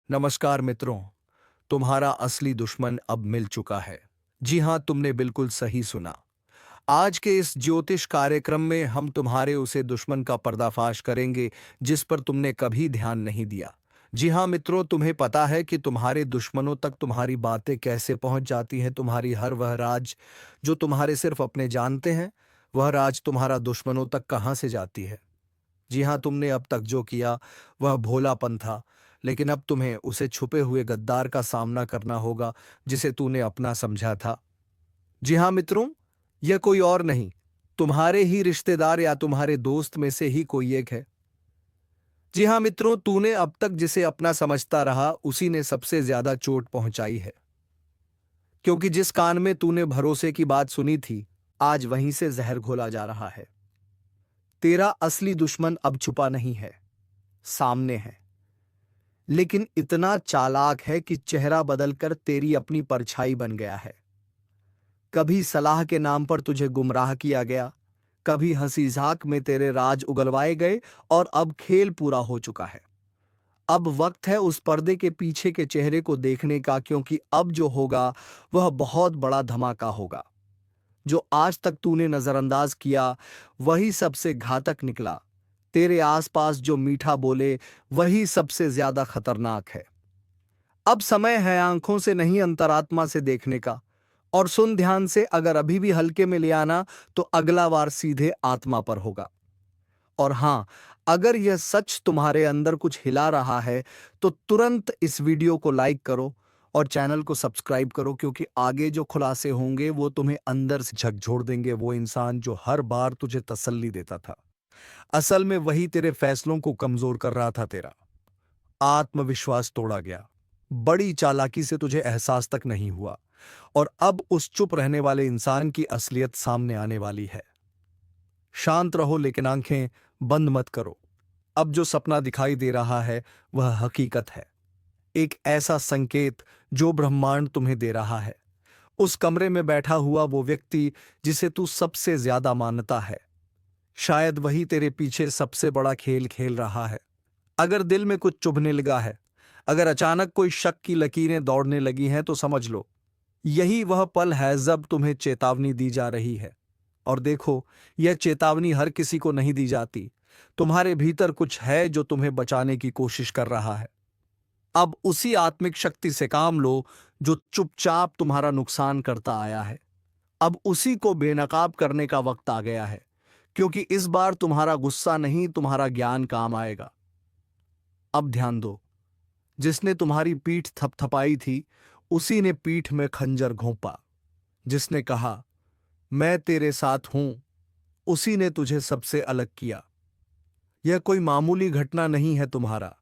नमस्कार मित्रों। तुम्हारा असली दुश्मन अब मिल चुका है। जी हाँ, तुमने बिल्कुल सही सुना। आज के इस ज्योतिष कार्यक्रम में हम तुम्हारे उसे दुश्मन का पर्दाफाश करेंगे जिस पर तुमने कभी ध्यान नहीं दिया। जी हाँ मित्रों, तुम्हें पता है कि तुम्हारे दुश्मनों तक तुम्हारी बातें कैसे पहुंच जाती हैं। तुम्हारी हर वह राज जो तुम्हारे सिर्फ अपने जानते हैं, वह राज तुम्हारा दुश्मनों तक कहाँ से जाती है। जी हाँ, तुमने अब तक जो किया वह भोलापन था, लेकिन अब तुम्हें उसे छुपे हुए गद्दार का सामना करना होगा जिसे तूने अपना समझा था। जी हाँ मित्रों, यह कोई और नहीं, तुम्हारे ही रिश्तेदार या तुम्हारे दोस्त में से ही कोई एक है। जी हाँ मित्रों, तूने अब तक जिसे अपना समझता रहा उसी ने सबसे ज्यादा चोट पहुंचाई है। क्योंकि जिस कान में तूने भरोसे की बात सुनी थी, आज वहीं से जहर घोला जा रहा है। तेरा असली दुश्मन अब छुपा नहीं है, सामने है। लेकिन इतना चालाक है कि चेहरा बदलकर तेरी अपनी परछाई बन गया है। कभी सलाह के नाम पर तुझे गुमराह किया गया, कभी हंसी मजाक में तेरे राज उगलवाए गए, और अब खेल पूरा हो चुका है। अब वक्त है उस पर्दे के पीछे के चेहरे को देखने का, क्योंकि अब जो होगा वह बहुत बड़ा धमाका होगा। जो आज तक तूने नजरअंदाज किया वही सबसे घातक निकला। तेरे आसपास जो मीठा बोले वही सबसे ज्यादा खतरनाक है। अब समय है आंखों से नहीं अंतरात्मा से देखने का। और सुन ध्यान से, अगर अभी भी हल्के में ले आना तो अगला वार सीधे आत्मा पर होगा। और हां, अगर यह सच तुम्हारे अंदर कुछ हिला रहा है तो तुरंत इस वीडियो को लाइक करो और चैनल को सब्सक्राइब करो, क्योंकि आगे जो खुलासे होंगे वो तुम्हें अंदर से झकझोर देंगे। वो इंसान जो हर बार तुझे तसल्ली देता था, असल में वही तेरे फैसलों को कमजोर कर रहा था। तेरा आत्मविश्वास तोड़ा गया, बड़ी चालाकी से तुझे एहसास तक नहीं हुआ। और अब उस चुप रहने वाले इंसान की असलियत सामने आने वाली है। शांत रहो, लेकिन आंखें बंद मत करो। अब जो सपना दिखाई दे रहा है वह हकीकत है। एक ऐसा संकेत जो ब्रह्मांड तुम्हें दे रहा है। उस कमरे में बैठा हुआ वो व्यक्ति जिसे तू सबसे ज्यादा मानता है, शायद वही तेरे पीछे सबसे बड़ा खेल खेल रहा है। अगर दिल में कुछ चुभने लगा है, अगर अचानक कोई शक की लकीरें दौड़ने लगी हैं, तो समझ लो यही वह पल है जब तुम्हें चेतावनी दी जा रही है। और देखो, यह चेतावनी हर किसी को नहीं दी जाती। तुम्हारे भीतर कुछ है जो तुम्हें बचाने की कोशिश कर रहा है। अब उसी आत्मिक शक्ति से काम लो जो चुपचाप तुम्हारा नुकसान करता आया है। अब उसी को बेनकाब करने का वक्त आ गया है, क्योंकि इस बार तुम्हारा गुस्सा नहीं, तुम्हारा ज्ञान काम आएगा। अब ध्यान दो, जिसने तुम्हारी पीठ थपथपाई थी उसी ने पीठ में खंजर घोंपा। जिसने कहा मैं तेरे साथ हूं, उसी ने तुझे सबसे अलग किया। यह कोई मामूली घटना नहीं है। तुम्हारा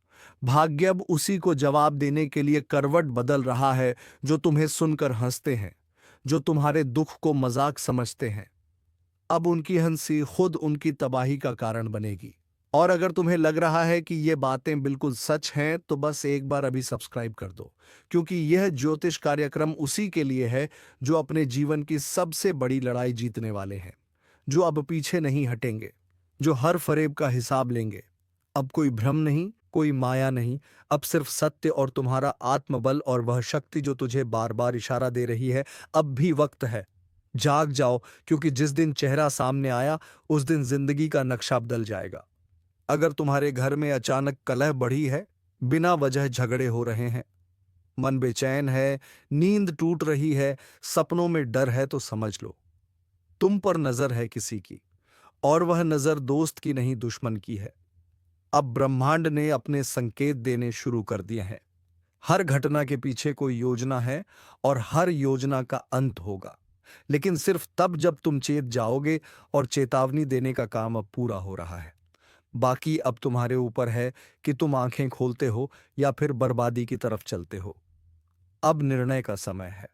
भाग्य अब उसी को जवाब देने के लिए करवट बदल रहा है जो तुम्हें सुनकर हंसते हैं, जो तुम्हारे दुख को मजाक समझते हैं। अब उनकी हंसी खुद उनकी तबाही का कारण बनेगी। और अगर तुम्हें लग रहा है कि ये बातें बिल्कुल सच हैं, तो बस एक बार अभी सब्सक्राइब कर दो, क्योंकि यह ज्योतिष कार्यक्रम उसी के लिए है जो अपने जीवन की सबसे बड़ी लड़ाई जीतने वाले हैं, जो अब पीछे नहीं हटेंगे, जो हर फरेब का हिसाब लेंगे। अब कोई भ्रम नहीं, कोई माया नहीं, अब सिर्फ सत्य और तुम्हारा आत्मबल और वह शक्ति जो तुझे बार बार इशारा दे रही है। अब भी वक्त है, जाग जाओ, क्योंकि जिस दिन चेहरा सामने आया उस दिन जिंदगी का नक्शा बदल जाएगा। अगर तुम्हारे घर में अचानक कलह बढ़ी है, बिना वजह झगड़े हो रहे हैं, मन बेचैन है, नींद टूट रही है, सपनों में डर है, तो समझ लो तुम पर नजर है किसी की, और वह नजर दोस्त की नहीं, दुश्मन की है। अब ब्रह्मांड ने अपने संकेत देने शुरू कर दिए हैं। हर घटना के पीछे कोई योजना है, और हर योजना का अंत होगा, लेकिन सिर्फ तब जब तुम चेत जाओगे। और चेतावनी देने का काम अब पूरा हो रहा है। बाकी अब तुम्हारे ऊपर है कि तुम आंखें खोलते हो या फिर बर्बादी की तरफ चलते हो। अब निर्णय का समय है।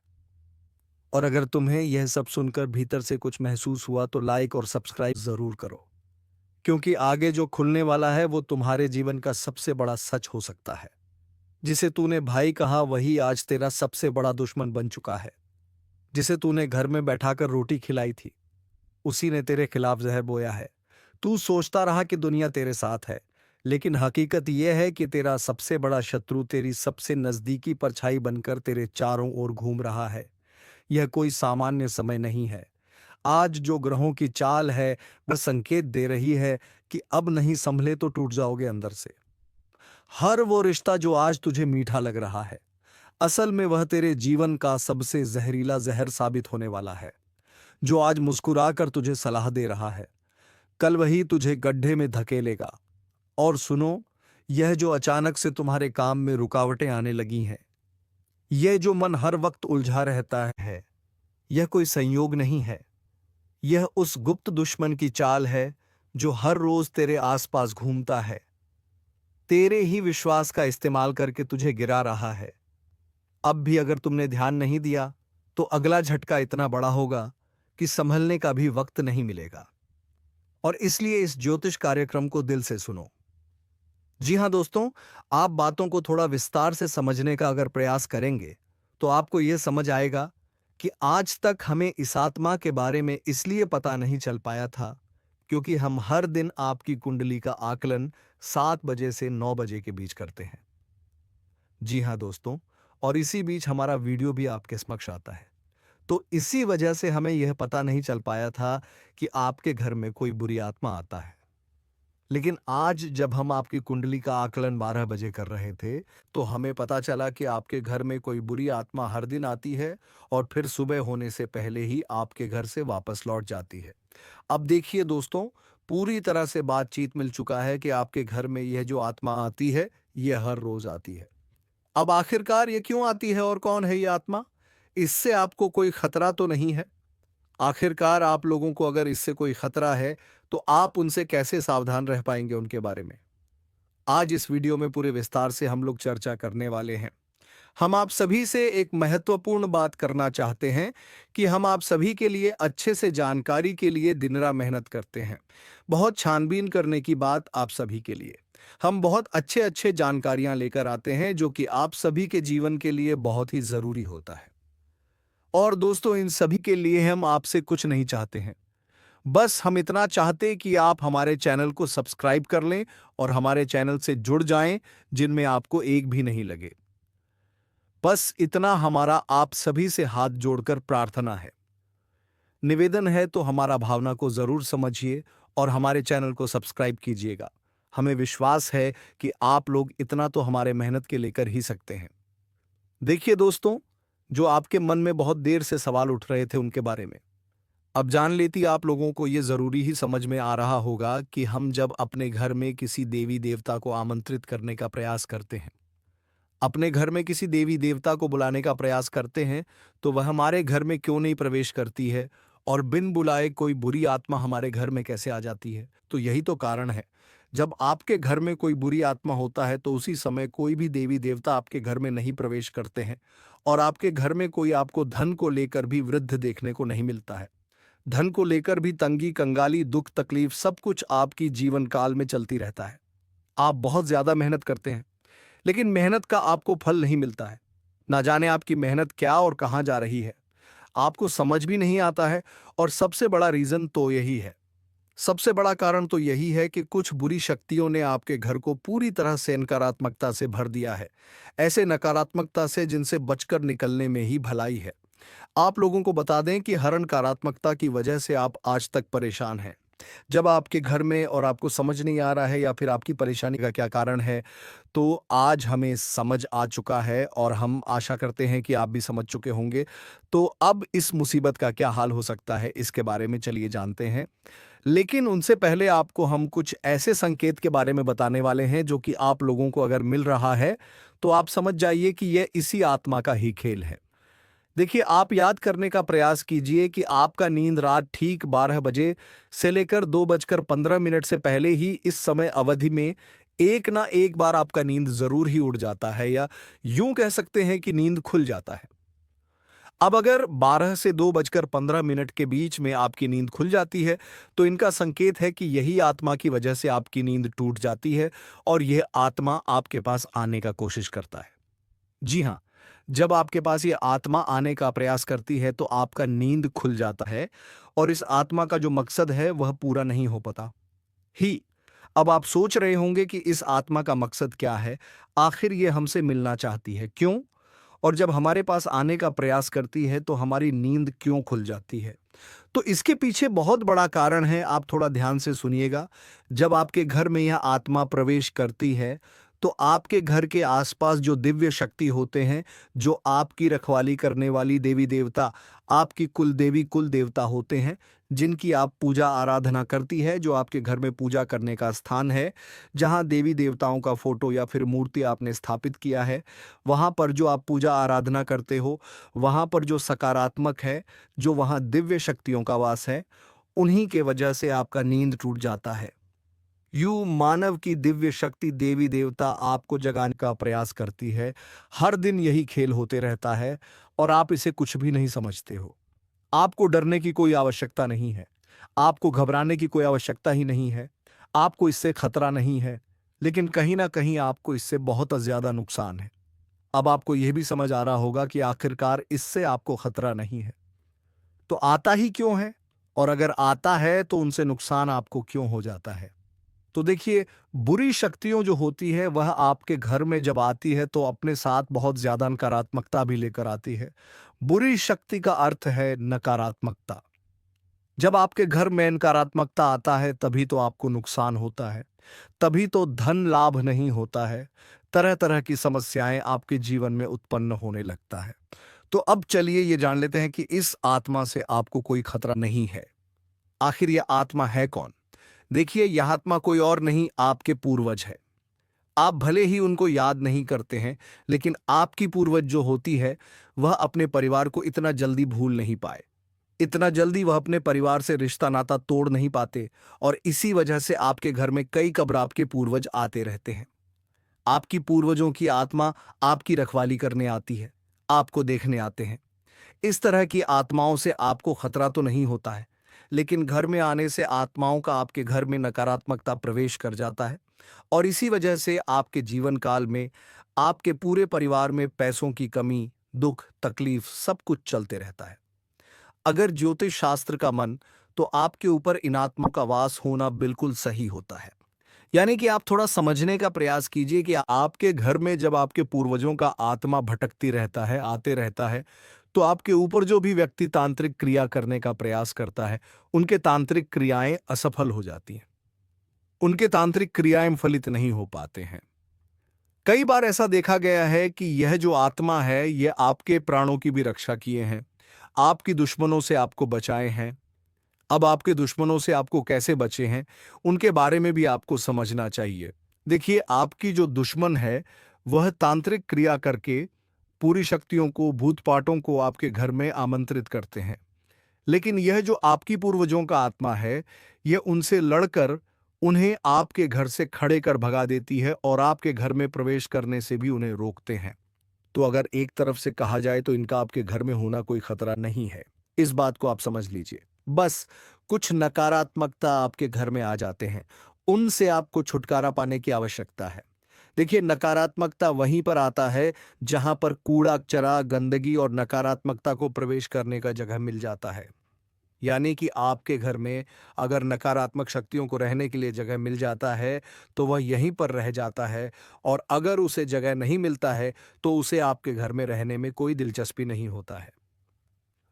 और अगर तुम्हें यह सब सुनकर भीतर से कुछ महसूस हुआ तो लाइक और सब्सक्राइब जरूर करो, क्योंकि आगे जो खुलने वाला है वो तुम्हारे जीवन का सबसे बड़ा सच हो सकता है। जिसे तूने भाई कहा वही आज तेरा सबसे बड़ा दुश्मन बन चुका है। जिसे तूने घर में बैठाकर रोटी खिलाई थी, उसी ने तेरे खिलाफ जहर बोया है। तू सोचता रहा कि दुनिया तेरे साथ है, लेकिन हकीकत यह है कि तेरा सबसे बड़ा शत्रु तेरी सबसे नजदीकी परछाई बनकर तेरे चारों ओर घूम रहा है। यह कोई सामान्य समय नहीं है। आज जो ग्रहों की चाल है वह संकेत दे रही है कि अब नहीं संभले तो टूट जाओगे अंदर से। हर वो रिश्ता जो आज तुझे मीठा लग रहा है, असल में वह तेरे जीवन का सबसे जहरीला जहर साबित होने वाला है। जो आज मुस्कुराकर तुझे सलाह दे रहा है, कल वही तुझे गड्ढे में धकेलेगा। और सुनो, यह जो अचानक से तुम्हारे काम में रुकावटें आने लगी हैं, यह जो मन हर वक्त उलझा रहता है, यह कोई संयोग नहीं है। यह उस गुप्त दुश्मन की चाल है जो हर रोज तेरे आसपास घूमता है, तेरे ही विश्वास का इस्तेमाल करके तुझे गिरा रहा है। अब भी अगर तुमने ध्यान नहीं दिया तो अगला झटका इतना बड़ा होगा कि संभलने का भी वक्त नहीं मिलेगा। और इसलिए इस ज्योतिष कार्यक्रम को दिल से सुनो। जी हां दोस्तों, आप बातों को थोड़ा विस्तार से समझने का अगर प्रयास करेंगे तो आपको यह समझ आएगा कि आज तक हमें इस आत्मा के बारे में इसलिए पता नहीं चल पाया था क्योंकि हम हर दिन आपकी कुंडली का आकलन 7 बजे से 9 बजे के बीच करते हैं। जी हां दोस्तों, और इसी बीच हमारा वीडियो भी आपके समक्ष आता है। तो इसी वजह से हमें यह पता नहीं चल पाया था कि आपके घर में कोई बुरी आत्मा आता है। लेकिन आज जब हम आपकी कुंडली का आकलन 12 बजे कर रहे थे, तो हमें पता चला कि आपके घर में कोई बुरी आत्मा हर दिन आती है और फिर सुबह होने से पहले ही आपके घर से वापस लौट जाती है। अब देखिए दोस्तों, पूरी तरह से बातचीत मिल चुका है कि आपके घर में यह जो आत्मा आती है, यह हर रोज आती है। अब आखिरकार ये क्यों आती है और कौन है ये आत्मा? इससे आपको कोई खतरा तो नहीं है? आखिरकार आप लोगों को अगर इससे कोई खतरा है, तो आप उनसे कैसे सावधान रह पाएंगे उनके बारे में? आज इस वीडियो में पूरे विस्तार से हम लोग चर्चा करने वाले हैं। हम आप सभी से एक महत्वपूर्ण बात करना चाहते हैं कि हम आप सभी के लिए अच्छे से जानकारी के लिए दिन रात मेहनत करते हैं। बहुत छानबीन करने की बात आप सभी के लिए। हम बहुत अच्छे अच्छे जानकारियां लेकर आते हैं जो कि आप सभी के जीवन के लिए बहुत ही जरूरी होता है। और दोस्तों, इन सभी के लिए हम आपसे कुछ नहीं चाहते हैं। बस हम इतना चाहते कि आप हमारे चैनल को सब्सक्राइब कर लें और हमारे चैनल से जुड़ जाएं, जिनमें आपको एक भी नहीं लगे। बस इतना हमारा आप सभी से हाथ जोड़कर प्रार्थना है, निवेदन है। तो हमारा भावना को जरूर समझिए और हमारे चैनल को सब्सक्राइब कीजिएगा। हमें विश्वास है कि आप लोग इतना तो हमारे मेहनत के लेकर ही सकते हैं। देखिए दोस्तों, जो आपके मन में बहुत देर से सवाल उठ रहे थे उनके बारे में, अब जान लेती आप लोगों को ये जरूरी ही समझ में आ रहा होगा कि हम जब अपने घर में किसी देवी देवता को आमंत्रित करने का प्रयास करते हैं, अपने घर में किसी देवी देवता को बुलाने का प्रयास करते हैं, तो वह हमारे घर में क्यों नहीं प्रवेश करती है और बिन बुलाए कोई बुरी आत्मा हमारे घर में कैसे आ जाती है? तो यही तो कारण है। जब आपके घर में कोई बुरी आत्मा होता है तो उसी समय कोई भी देवी देवता आपके घर में नहीं प्रवेश करते हैं और आपके घर में कोई आपको धन को लेकर भी वृद्ध देखने को नहीं मिलता है। धन को लेकर भी तंगी, कंगाली, दुख, तकलीफ सब कुछ आपकी जीवन काल में चलती रहता है। आप बहुत ज्यादा मेहनत करते हैं, लेकिन मेहनत का आपको फल नहीं मिलता है। ना जाने आपकी मेहनत क्या और कहां जा रही है, आपको समझ भी नहीं आता है। और सबसे बड़ा रीजन तो यही है, सबसे बड़ा कारण तो यही है कि कुछ बुरी शक्तियों ने आपके घर को पूरी तरह से नकारात्मकता से भर दिया है। ऐसे नकारात्मकता से जिनसे बचकर निकलने में ही भलाई है। आप लोगों को बता दें कि हर नकारात्मकता की वजह से आप आज तक परेशान हैं। जब आपके घर में और आपको समझ नहीं आ रहा है या फिर आपकी परेशानी का क्या कारण है, तो आज हमें समझ आ चुका है और हम आशा करते हैं कि आप भी समझ चुके होंगे। तो अब इस मुसीबत का क्या हाल हो सकता है, इसके बारे में चलिए जानते हैं। लेकिन उनसे पहले आपको हम कुछ ऐसे संकेत के बारे में बताने वाले हैं जो कि आप लोगों को अगर मिल रहा है तो आप समझ जाइए कि यह इसी आत्मा का ही खेल है। देखिए, आप याद करने का प्रयास कीजिए कि आपका नींद रात ठीक 12 बजे से लेकर 2:15 से पहले ही इस समय अवधि में एक ना एक बार आपका नींद जरूर ही उड़ जाता है, या यूं कह सकते हैं कि नींद खुल जाता है। अब अगर 12 से 2:15 के बीच में आपकी नींद खुल जाती है, तो इनका संकेत है कि यही आत्मा की वजह से आपकी नींद टूट जाती है और यह आत्मा आपके पास आने का कोशिश करता है। जी हाँ, जब आपके पास ये आत्मा आने का प्रयास करती है तो आपका नींद खुल जाता है और इस आत्मा का जो मकसद है वह पूरा नहीं हो पाता ही। अब आप सोच रहे होंगे कि इस आत्मा का मकसद क्या है, आखिर ये हमसे मिलना चाहती है क्यों? और जब हमारे पास आने का प्रयास करती है तो हमारी नींद क्यों खुल जाती है? तो इसके पीछे बहुत बड़ा कारण है, आप थोड़ा ध्यान से सुनिएगा। जब आपके घर में यह आत्मा प्रवेश करती है, तो आपके घर के आसपास जो दिव्य शक्ति होते हैं, जो आपकी रखवाली करने वाली देवी देवता, आपकी कुल देवी कुल देवता होते हैं, जिनकी आप पूजा आराधना करती है, जो आपके घर में पूजा करने का स्थान है, जहाँ देवी देवताओं का फोटो या फिर मूर्ति आपने स्थापित किया है, वहाँ पर जो आप पूजा आराधना करते हो, वहाँ पर जो सकारात्मक है, जो वहाँ दिव्य शक्तियों का वास है, उन्हीं के वजह से आपका नींद टूट जाता है। यूं मानव की दिव्य शक्ति देवी देवता आपको जगाने का प्रयास करती है। हर दिन यही खेल होते रहता है और आप इसे कुछ भी नहीं समझते हो। आपको डरने की कोई आवश्यकता नहीं है। आपको घबराने की कोई आवश्यकता ही नहीं है। आपको इससे खतरा नहीं है। लेकिन कहीं ना कहीं आपको इससे बहुत ज्यादा नुकसान है। अब आपको यह भी समझ आ रहा होगा कि आखिरकार इससे आपको खतरा नहीं है। तो आता ही क्यों है? और अगर आता है तो उनसे नुकसान आपको क्यों हो जाता है? तो देखिए, बुरी शक्तियों जो होती है वह आपके घर में जब आती है तो अपने साथ बहुत ज्यादा नकारात्मकता भी लेकर आती है। बुरी शक्ति का अर्थ है नकारात्मकता। जब आपके घर में नकारात्मकता आता है तभी तो आपको नुकसान होता है। तभी तो धन लाभ नहीं होता है। तरह तरह की समस्याएं आपके जीवन में उत्पन्न होने लगता है। तो अब चलिए ये जान लेते हैं कि इस आत्मा से आपको कोई खतरा नहीं है। आखिर यह आत्मा है कौन? देखिए, यह आत्मा कोई और नहीं, आपके पूर्वज है। आप भले ही उनको याद नहीं करते हैं, लेकिन आपकी पूर्वज जो होती है, वह अपने परिवार को इतना जल्दी भूल नहीं पाए। इतना जल्दी वह अपने परिवार से रिश्ता नाता तोड़ नहीं पाते और इसी वजह से आपके घर में कई कब्र आपके पूर्वज आते रहते हैं। आपकी पूर्वजों की आत्मा आपकी रखवाली करने आती है, आपको देखने आते हैं। इस तरह की आत्माओं से आपको खतरा तो नहीं होता है, लेकिन घर में आने से आत्माओं का आपके घर में नकारात्मकता प्रवेश कर जाता है और इसी वजह से आपके जीवन काल में आपके पूरे परिवार में पैसों की कमी, दुख, तकलीफ सब कुछ चलते रहता है। अगर ज्योतिष शास्त्र का मन, तो आपके ऊपर इन आत्माओं का वास होना बिल्कुल सही होता है। यानी कि आप थोड़ा समझने का प्रयास कीजिए कि आपके घर में जब आपके पूर्वजों का आत्मा भटकती रहता है, आते रहता है, तो आपके ऊपर जो भी व्यक्ति तांत्रिक क्रिया करने का प्रयास करता है, उनके तांत्रिक क्रियाएं असफल हो जाती हैं। उनके तांत्रिक क्रियाएं फलित नहीं हो पाते हैं। कई बार ऐसा देखा गया है कि यह जो आत्मा है, यह आपके प्राणों की भी रक्षा किए हैं, आपकी दुश्मनों से आपको बचाए हैं। अब आपके दुश्मनों से आपको कैसे बचे हैं, उनके बारे में भी आपको समझना चाहिए। देखिए, आपकी जो दुश्मन है, वह तांत्रिक क्रिया करके पूरी शक्तियों को, भूत पाटों को आपके घर में आमंत्रित करते हैं। लेकिन यह जो आपकी पूर्वजों का आत्मा है, यह उनसे लड़कर उन्हें आपके घर से खड़े कर भगा देती है और आपके घर में प्रवेश करने से भी उन्हें रोकते हैं। तो अगर एक तरफ से कहा जाए तो इनका आपके घर में होना कोई खतरा नहीं है। इस बात को आप समझ लीजिए। बस कुछ नकारात्मकता आपके घर में आ जाते हैं, उनसे आपको छुटकारा पाने की आवश्यकता है। देखिए, नकारात्मकता वहीं पर आता है जहां पर कूड़ा कचरा, गंदगी और नकारात्मकता को प्रवेश करने का जगह मिल जाता है। यानी कि आपके घर में अगर नकारात्मक शक्तियों को रहने के लिए जगह मिल जाता है, तो वह यहीं पर रह जाता है और अगर उसे जगह नहीं मिलता है, तो उसे आपके घर में रहने में कोई दिलचस्पी नहीं होता है।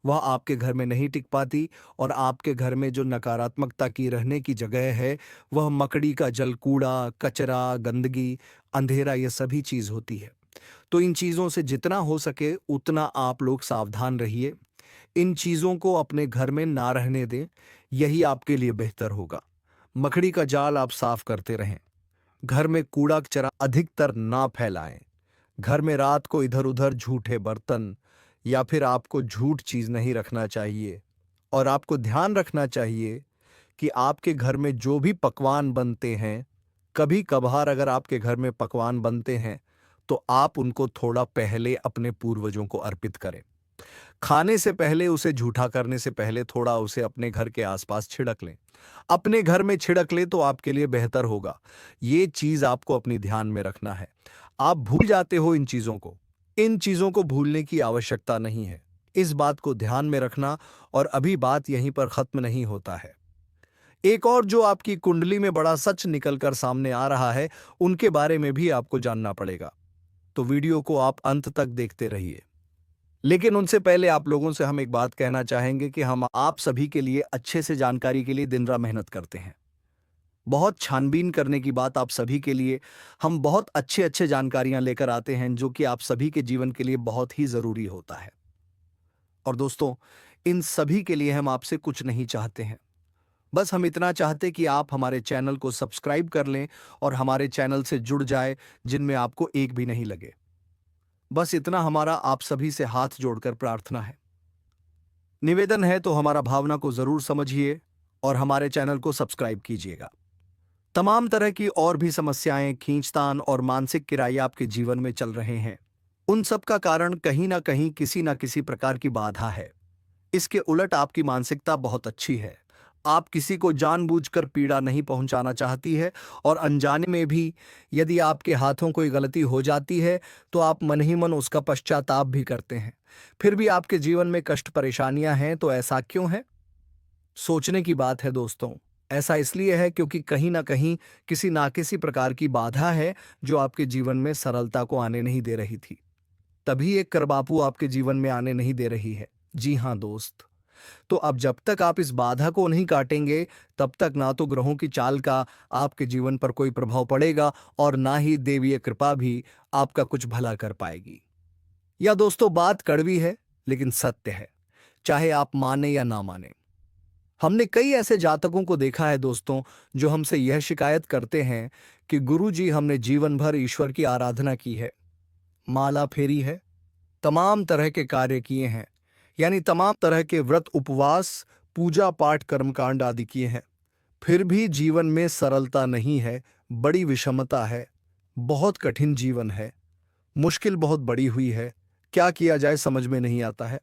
वह आपके घर में नहीं टिक पाती और आपके घर में जो नकारात्मकता की रहने की जगह है, वह मकड़ी का जल, कूड़ा, कचरा, गंदगी, अंधेरा, ये सभी चीज़ होती है। तो इन चीज़ों से जितना हो सके उतना आप लोग सावधान रहिए। इन चीज़ों को अपने घर में ना रहने दें, यही आपके लिए बेहतर होगा। मकड़ी का जाल आप साफ करते रहें। घर में कूड़ा कचरा अधिकतर ना फैलाएं। घर में रात को इधर उधर झूठे बर्तन या फिर आपको झूठ चीज़ नहीं रखना चाहिए। और आपको ध्यान रखना चाहिए कि आपके घर में जो भी पकवान बनते हैं, कभी कभार अगर आपके घर में पकवान बनते हैं, तो आप उनको थोड़ा पहले अपने पूर्वजों को अर्पित करें। खाने से पहले, उसे झूठा करने से पहले थोड़ा उसे अपने घर के आसपास छिड़क लें। अपने घर में छिड़क लें तो आपके लिए बेहतर होगा। ये चीज आपको अपनी ध्यान में रखना है। आप भूल जाते हो इन चीजों को। इन चीजों को भूलने की आवश्यकता नहीं है। इस बात को ध्यान में रखना, और अभी बात यहीं पर खत्म नहीं होता है। एक और जो आपकी कुंडली में बड़ा सच निकलकर सामने आ रहा है, उनके बारे में भी आपको जानना पड़ेगा। तो वीडियो को आप अंत तक देखते रहिए। लेकिन उनसे पहले आप लोगों से हम एक बात कहना चाहेंगे कि हम आप सभी के लिए अच्छे से जानकारी के लिए दिन रात मेहनत करते हैं। बहुत छानबीन करने की बात आप सभी के लिए हम बहुत अच्छे अच्छे जानकारियां लेकर आते हैं जो कि आप सभी के जीवन के लिए बहुत ही ज़रूरी होता है। और दोस्तों, इन सभी के लिए हम आपसे कुछ नहीं चाहते हैं। बस हम इतना चाहते कि आप हमारे चैनल को सब्सक्राइब कर लें और हमारे चैनल से जुड़ जाए, जिनमें आपको एक भी नहीं लगे। बस इतना हमारा आप सभी से हाथ जोड़कर प्रार्थना है। निवेदन है तो हमारा भावना को जरूर समझिए और हमारे चैनल को सब्सक्राइब कीजिएगा। तमाम तरह की और भी समस्याएं, खींचतान और मानसिक किराए आपके जीवन में चल रहे हैं। उन सब का कारण कहीं ना कहीं किसी ना किसी प्रकार की बाधा है। इसके उलट आपकी मानसिकता बहुत अच्छी है। आप किसी को जानबूझकर पीड़ा नहीं पहुंचाना चाहती है और अनजाने में भी यदि आपके हाथों कोई गलती हो जाती है तो आप मन ही मन उसका पश्चाताप भी करते हैं। फिर भी आपके जीवन में कष्ट परेशानियां हैं, तो ऐसा क्यों है? सोचने की बात है दोस्तों। ऐसा इसलिए है क्योंकि कहीं ना कहीं किसी ना किसी प्रकार की बाधा है जो आपके जीवन में सरलता को आने नहीं दे रही थी। तभी एक करबापू आपके जीवन में आने नहीं दे रही है। जी हाँ दोस्त। तो अब जब तक आप इस बाधा को नहीं काटेंगे, तब तक ना तो ग्रहों की चाल का आपके जीवन पर कोई प्रभाव पड़ेगा और ना ही देवीय कृपा भी आपका कुछ भला कर पाएगी। या दोस्तों, बात कड़वी है लेकिन सत्य है, चाहे आप माने या ना माने। हमने कई ऐसे जातकों को देखा है दोस्तों, जो हमसे यह शिकायत करते हैं कि गुरुजी, हमने जीवन भर ईश्वर की आराधना की है, माला फेरी है, तमाम तरह के कार्य किए हैं, यानी तमाम तरह के व्रत, उपवास, पूजा पाठ, कर्मकांड आदि किए हैं, फिर भी जीवन में सरलता नहीं है, बड़ी विषमता है, बहुत कठिन जीवन है, मुश्किल बहुत बड़ी हुई है, क्या किया जाए समझ में नहीं आता है।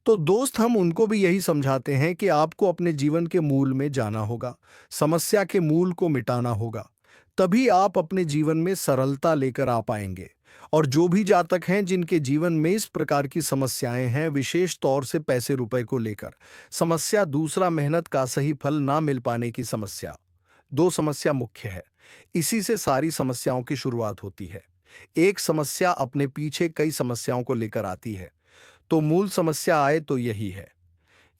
तो दोस्त, हम उनको भी यही समझाते हैं कि आपको अपने जीवन के मूल में जाना होगा, समस्या के मूल को मिटाना होगा, तभी आप अपने जीवन में सरलता लेकर आ पाएंगे। और जो भी जातक हैं जिनके जीवन में इस प्रकार की समस्याएं हैं, विशेष तौर से पैसे रुपए को लेकर समस्या, दूसरा मेहनत का सही फल ना मिल पाने की समस्या, दो समस्या मुख्य है। इसी से सारी समस्याओं की शुरुआत होती है। एक समस्या अपने पीछे कई समस्याओं को लेकर आती है। तो मूल समस्या आए तो यही है,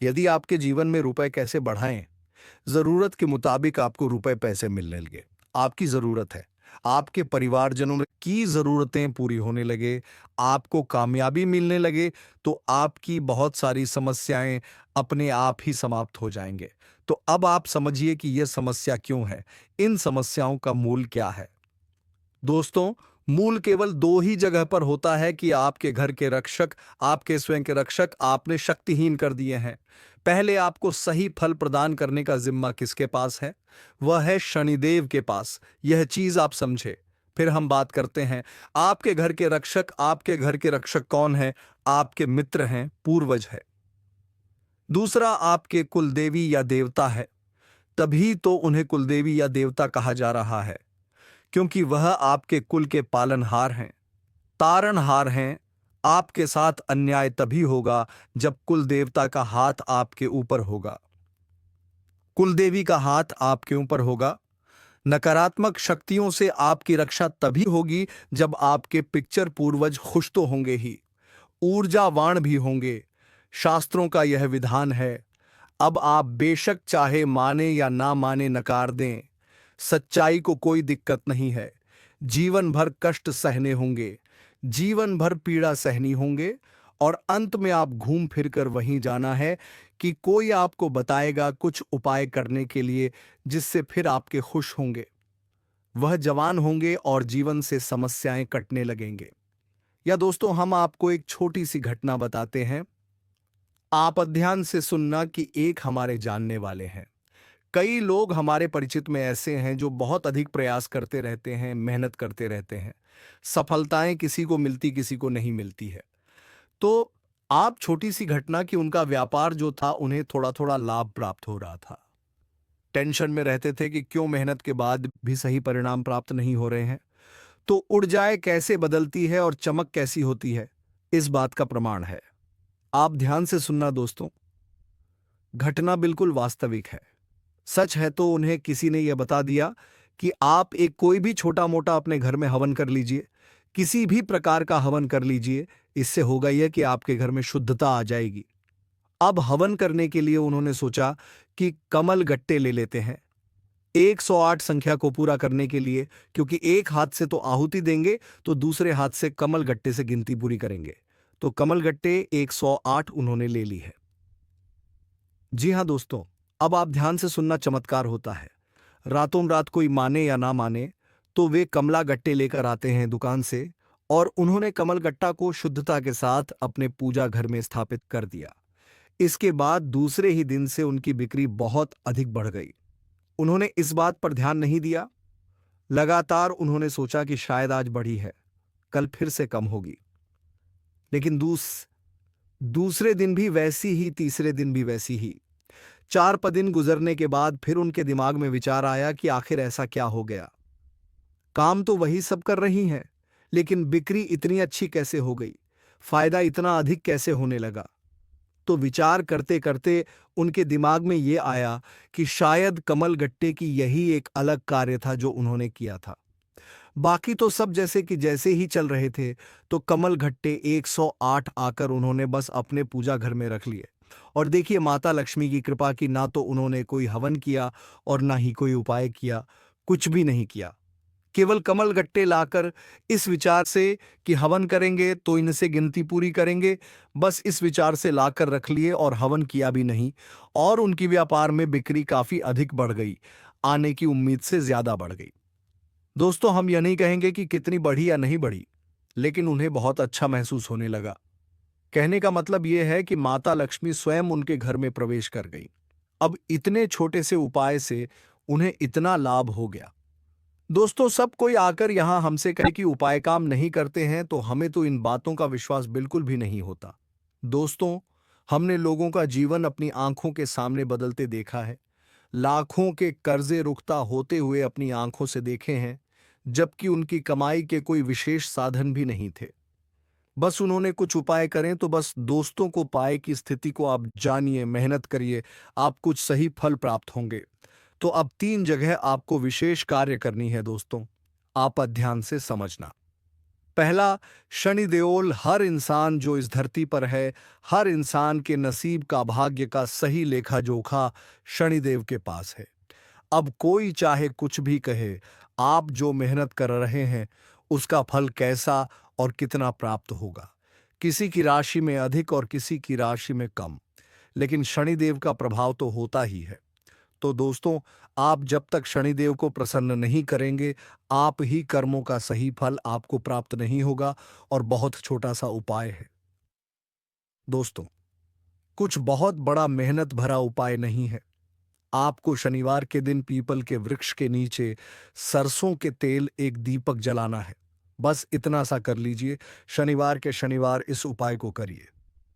यदि आपके जीवन में रुपए कैसे बढ़ाएं, जरूरत के मुताबिक आपको रुपए पैसे मिलने लगे, आपकी जरूरत है, आपके परिवारजनों की जरूरतें पूरी होने लगे, आपको कामयाबी मिलने लगे, तो आपकी बहुत सारी समस्याएं अपने आप ही समाप्त हो जाएंगे। तो अब आप समझिए कि यह समस्या क्यों है, इन समस्याओं का मूल क्या है। दोस्तों, मूल केवल दो ही जगह पर होता है कि आपके घर के रक्षक, आपके स्वयं के रक्षक आपने शक्तिहीन कर दिए हैं। पहले आपको सही फल प्रदान करने का जिम्मा किसके पास है? वह है शनिदेव के पास। यह चीज आप समझे। फिर हम बात करते हैं आपके घर के रक्षक। आपके घर के रक्षक कौन है? आपके मित्र हैं, पूर्वज है। दूसरा आपके कुलदेवी या देवता है। तभी तो उन्हें कुलदेवी या देवता कहा जा रहा है, क्योंकि वह आपके कुल के पालनहार हैं, तारणहार हैं। आपके साथ अन्याय तभी होगा जब कुल देवता का हाथ आपके ऊपर होगा, कुलदेवी का हाथ आपके ऊपर होगा। नकारात्मक शक्तियों से आपकी रक्षा तभी होगी जब आपके पिक्चर पूर्वज खुश तो होंगे ही, ऊर्जावान भी होंगे। शास्त्रों का यह विधान है। अब आप बेशक चाहे माने या ना माने, नकार दें, सच्चाई को कोई दिक्कत नहीं है। जीवन भर कष्ट सहने होंगे, जीवन भर पीड़ा सहनी होंगे, और अंत में आप घूम फिर कर वहीं जाना है कि कोई आपको बताएगा कुछ उपाय करने के लिए, जिससे फिर आपके खुश होंगे, वह जवान होंगे और जीवन से समस्याएं कटने लगेंगे। या दोस्तों, हम आपको एक छोटी सी घटना बताते हैं। आप ध्यान से सुनना कि एक हमारे जानने वाले हैं। कई लोग हमारे परिचित में ऐसे हैं जो बहुत अधिक प्रयास करते रहते हैं, मेहनत करते रहते हैं, सफलताएं किसी को मिलती, किसी को नहीं मिलती है। तो आप छोटी सी घटना कि उनका व्यापार जो था, उन्हें थोड़ा थोड़ा लाभ प्राप्त हो रहा था। टेंशन में रहते थे कि क्यों मेहनत के बाद भी सही परिणाम प्राप्त नहीं हो रहे हैं। तो उड़ जाए कैसे बदलती है और चमक कैसी होती है, इस बात का प्रमाण है। आप ध्यान से सुनना दोस्तों, घटना बिल्कुल वास्तविक है, सच है तो उन्हें किसी ने यह बता दिया कि आप एक कोई भी छोटा मोटा अपने घर में हवन कर लीजिए, किसी भी प्रकार का हवन कर लीजिए। इससे होगा यह कि आपके घर में शुद्धता आ जाएगी। अब हवन करने के लिए उन्होंने सोचा कि कमल गट्टे ले लेते हैं 108 संख्या को पूरा करने के लिए, क्योंकि एक हाथ से तो आहुति देंगे तो दूसरे हाथ से कमल गट्टे से गिनती पूरी करेंगे। तो कमल गट्टे 108 उन्होंने ले ली है। जी हाँ दोस्तों, अब आप ध्यान से सुनना, चमत्कार होता है। रातों रात कोई माने या ना माने, तो वे कमला गट्टे लेकर आते हैं दुकान से, और उन्होंने कमल गट्टा को शुद्धता के साथ अपने पूजा घर में स्थापित कर दिया। इसके बाद दूसरे ही दिन से उनकी बिक्री बहुत अधिक बढ़ गई। उन्होंने इस बात पर ध्यान नहीं दिया। लगातार उन्होंने सोचा कि शायद आज बढ़ी है, कल फिर से कम होगी। लेकिन दूसरे दिन भी वैसी ही, तीसरे दिन भी वैसी ही। 4 दिन गुजरने के बाद फिर उनके दिमाग में विचार आया कि आखिर ऐसा क्या हो गया। काम तो वही सब कर रही हैं, लेकिन बिक्री इतनी अच्छी कैसे हो गई, फायदा इतना अधिक कैसे होने लगा। तो विचार करते करते उनके दिमाग में ये आया कि शायद कमल गट्टे की यही एक अलग कार्य था जो उन्होंने किया था। बाकी तो सब जैसे कि जैसे ही चल रहे थे, तो कमल गट्टे 108 आकर उन्होंने बस अपने पूजा घर में रख लिए। और देखिए, माता लक्ष्मी की कृपा की ना तो उन्होंने कोई हवन किया और ना ही कोई उपाय किया, कुछ भी नहीं किया। केवल कमल गट्टे लाकर इस विचार से कि हवन करेंगे तो इनसे गिनती पूरी करेंगे, बस इस विचार से लाकर रख लिए और हवन किया भी नहीं। और उनकी व्यापार में बिक्री काफी अधिक बढ़ गई, आने की उम्मीद से ज्यादा बढ़ गई। दोस्तों, हम यह नहीं कहेंगे कि कितनी बढ़ी या नहीं बढ़ी, लेकिन उन्हें बहुत अच्छा महसूस होने लगा। कहने का मतलब यह है कि माता लक्ष्मी स्वयं उनके घर में प्रवेश कर गई। अब इतने छोटे से उपाय से उन्हें इतना लाभ हो गया। दोस्तों, सब कोई आकर यहां हमसे कहे कि उपाय काम नहीं करते हैं, तो हमें तो इन बातों का विश्वास बिल्कुल भी नहीं होता। दोस्तों, हमने लोगों का जीवन अपनी आंखों के सामने बदलते देखा है। लाखों के कर्जे रुकता होते हुए अपनी आंखों से देखे हैं, जबकि उनकी कमाई के कोई विशेष साधन भी नहीं थे। बस उन्होंने कुछ उपाय करें तो बस दोस्तों को पाए की स्थिति को आप जानिए, मेहनत करिए, आप कुछ सही फल प्राप्त होंगे। तो अब 3 जगह आपको विशेष कार्य करनी है दोस्तों, आप ध्यान से समझना। पहला, शनि देओल हर इंसान जो इस धरती पर है, हर इंसान के नसीब का, भाग्य का सही लेखा जोखा शनिदेव के पास है। अब कोई चाहे कुछ भी कहे, आप जो मेहनत कर रहे हैं उसका फल कैसा और कितना प्राप्त होगा। किसी की राशि में अधिक और किसी की राशि में कम, लेकिन शनिदेव का प्रभाव तो होता ही है। तो दोस्तों, आप जब तक शनिदेव को प्रसन्न नहीं करेंगे, आप ही कर्मों का सही फल आपको प्राप्त नहीं होगा। और बहुत छोटा सा उपाय है दोस्तों, कुछ बहुत बड़ा मेहनत भरा उपाय नहीं है। आपको शनिवार के दिन पीपल के वृक्ष के नीचे सरसों के तेल एक दीपक जलाना है। बस इतना सा कर लीजिए, शनिवार के शनिवार इस उपाय को करिए।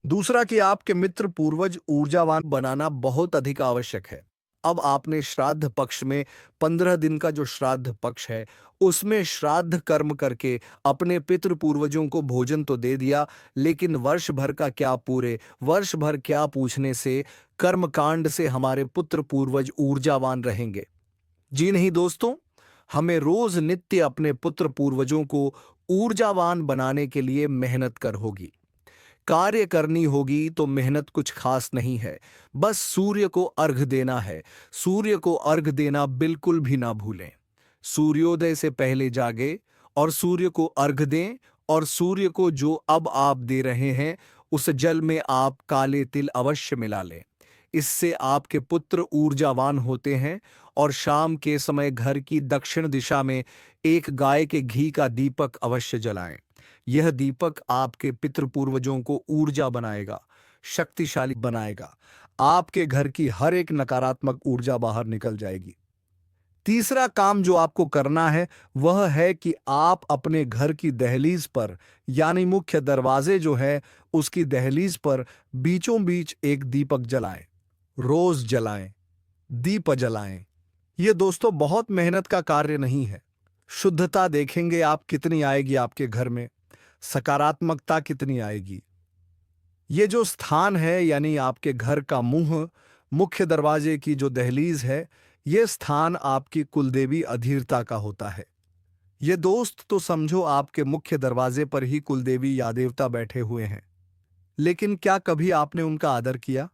दूसरा, कि आपके मित्र पूर्वज ऊर्जावान बनाना बहुत अधिक आवश्यक है। अब आपने श्राद्ध पक्ष में 15 दिन का जो श्राद्ध पक्ष है, उसमें श्राद्ध कर्म करके अपने पितृ पूर्वजों को भोजन तो दे दिया, लेकिन वर्ष भर का क्या, पूरे वर्ष भर क्या पूछने से कर्मकांड से हमारे पुत्र पूर्वज ऊर्जावान रहेंगे? जी नहीं दोस्तों, हमें रोज नित्य अपने पुत्र पूर्वजों को ऊर्जावान बनाने के लिए मेहनत कर होगी, कार्य करनी होगी। तो मेहनत कुछ खास नहीं है, बस सूर्य को अर्घ देना है। सूर्य को अर्घ देना बिल्कुल भी ना भूलें। सूर्योदय से पहले जागे और सूर्य को अर्घ दें, और सूर्य को जो अब आप दे रहे हैं उस जल में आप काले तिल अवश्य मिला लें। इससे आपके पुत्र ऊर्जावान होते हैं। और शाम के समय घर की दक्षिण दिशा में एक गाय के घी का दीपक अवश्य जलाएं। यह दीपक आपके पितृपूर्वजों को ऊर्जा बनाएगा, शक्तिशाली बनाएगा। आपके घर की हर एक नकारात्मक ऊर्जा बाहर निकल जाएगी। तीसरा काम जो आपको करना है वह है कि आप अपने घर की दहलीज पर, यानी मुख्य दरवाजे जो है उसकी दहलीज पर बीचों बीच एक दीपक जलाएं। रोज जलाएं, दीप जलाएं। ये दोस्तों बहुत मेहनत का कार्य नहीं है। शुद्धता देखेंगे आप कितनी आएगी आपके घर में, सकारात्मकता कितनी आएगी। ये जो स्थान है, यानी आपके घर का मुंह, मुख्य दरवाजे की जो दहलीज है, ये स्थान आपकी कुलदेवी अधीरता का होता है। ये दोस्त तो समझो आपके मुख्य दरवाजे पर ही कुलदेवी या देवता बैठे हुए हैं। लेकिन क्या कभी आपने उनका आदर किया,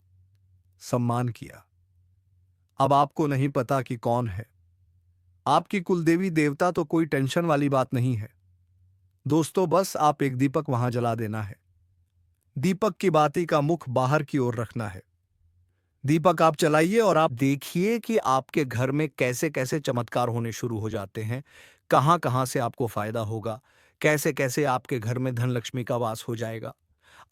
सम्मान किया? अब आपको नहीं पता कि कौन है आपकी कुलदेवी देवता, तो कोई टेंशन वाली बात नहीं है दोस्तों। बस आप एक दीपक वहां जला देना है। दीपक की बाती का मुख बाहर की ओर रखना है। दीपक आप जलाइए और आप देखिए कि आपके घर में कैसे कैसे चमत्कार होने शुरू हो जाते हैं। कहां कहां से आपको फायदा होगा, कैसे कैसे आपके घर में धन लक्ष्मी का वास हो जाएगा।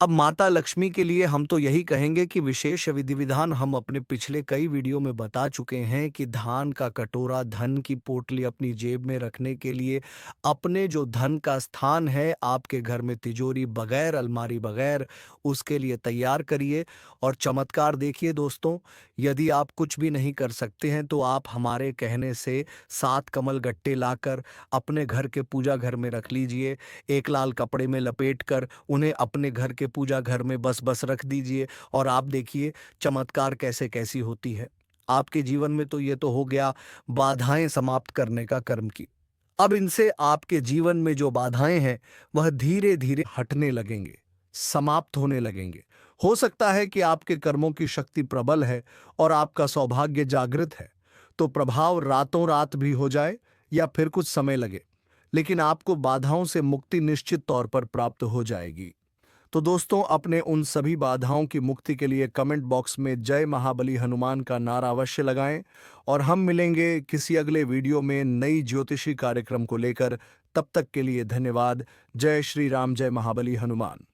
अब माता लक्ष्मी के लिए हम तो यही कहेंगे कि विशेष विधि विधान हम अपने पिछले कई वीडियो में बता चुके हैं कि धान का कटोरा, धन की पोटली अपनी जेब में रखने के लिए अपने जो धन का स्थान है आपके घर में, तिजोरी बगैर, अलमारी बगैर, उसके लिए तैयार करिए और चमत्कार देखिए दोस्तों। यदि आप कुछ भी नहीं कर सकते हैं तो आप हमारे कहने से 7 कमल गट्टे लाकर अपने घर के पूजा घर में रख लीजिए। एक लाल कपड़े में लपेट कर उन्हें अपने घर के पूजा घर में बस बस रख दीजिए और आप देखिए चमत्कार कैसे कैसी होती है आपके जीवन में। तो ये तो हो गया बाधाएं समाप्त करने का कर्म की। अब इनसे आपके जीवन में जो बाधाएं हैं वह धीरे धीरे हटने लगेंगे, समाप्त होने लगेंगे। हो सकता है कि आपके कर्मों की शक्ति प्रबल है और आपका सौभाग्य जागृत है, तो प्रभाव रातों रात भी हो जाए या फिर कुछ समय लगे, लेकिन आपको बाधाओं से मुक्ति निश्चित तौर पर प्राप्त हो जाएगी। तो दोस्तों, अपने उन सभी बाधाओं की मुक्ति के लिए कमेंट बॉक्स में जय महाबली हनुमान का नारा अवश्य लगाएं और हम मिलेंगे किसी अगले वीडियो में नई ज्योतिषी कार्यक्रम को लेकर। तब तक के लिए धन्यवाद। जय श्री राम, जय महाबली हनुमान।